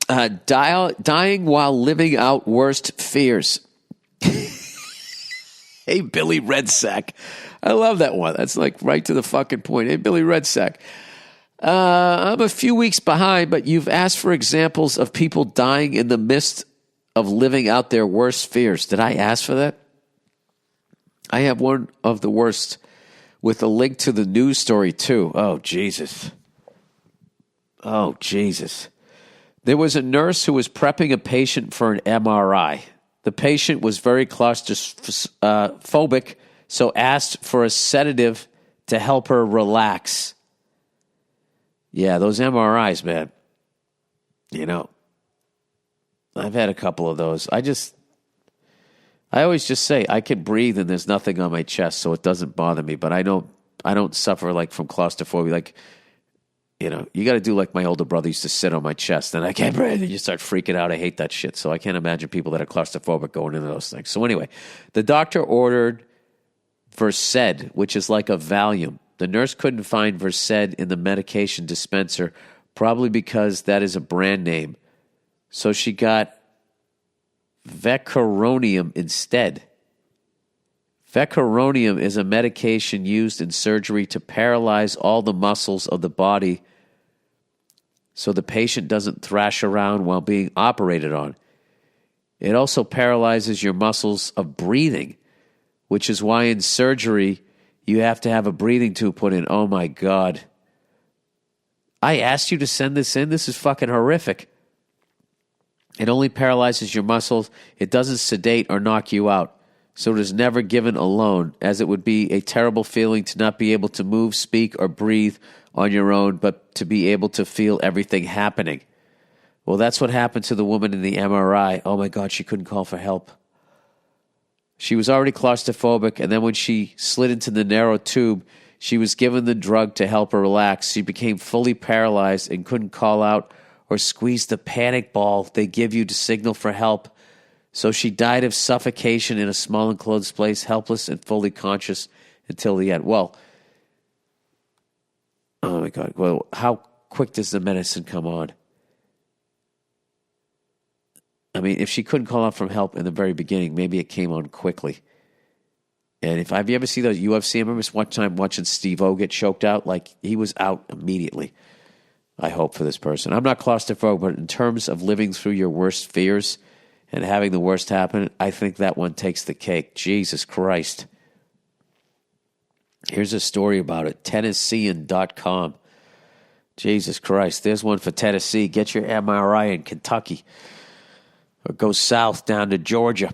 Dying while living out worst fears. Hey, Billy Redsack. I love that one. That's like right to the fucking point. Hey, Billy Redsack. I'm a few weeks behind, but you've asked for examples of people dying in the midst of living out their worst fears. Did I ask for that? I have one of the worst with a link to the news story, too. Oh, Jesus. Oh, Jesus. There was a nurse who was prepping a patient for an MRI. The patient was very claustrophobic, so asked for a sedative to help her relax. Yeah, those MRIs, man. You know, I've had a couple of those. I always just say I can breathe and there's nothing on my chest, so it doesn't bother me. But I don't suffer like from claustrophobia. Like, you know, you got to do like my older brother used to sit on my chest, and I can't breathe, and you start freaking out. I hate that shit. So I can't imagine people that are claustrophobic going into those things. So anyway, the doctor ordered Versed, which is like a Valium. The nurse couldn't find Versed in the medication dispenser, probably because that is a brand name. So she got Vecuronium instead. Vecuronium is a medication used in surgery to paralyze all the muscles of the body so the patient doesn't thrash around while being operated on. It also paralyzes your muscles of breathing, which is why in surgery you have to have a breathing tube put in. Oh my God. I asked you to send this in? This is fucking horrific. It only paralyzes your muscles. It doesn't sedate or knock you out. So it is never given alone, as it would be a terrible feeling to not be able to move, speak, or breathe on your own, but to be able to feel everything happening. Well, that's what happened to the woman in the MRI. Oh my God, she couldn't call for help. She was already claustrophobic, and then when she slid into the narrow tube, she was given the drug to help her relax. She became fully paralyzed and couldn't call out or squeeze the panic ball they give you to signal for help. So she died of suffocation in a small enclosed place, helpless and fully conscious until the end. Well, oh my God. Well, how quick does the medicine come on? I mean, if she couldn't call out for help in the very beginning, maybe it came on quickly. And have you ever seen those UFC? I remember one time watching Steve-O get choked out. Like, he was out immediately. I hope for this person. I'm not claustrophobic, but in terms of living through your worst fears and having the worst happen, I think that one takes the cake. Jesus Christ. Here's a story about it. Tennessean.com. Jesus Christ. There's one for Tennessee. Get your MRI in Kentucky. Or go south down to Georgia.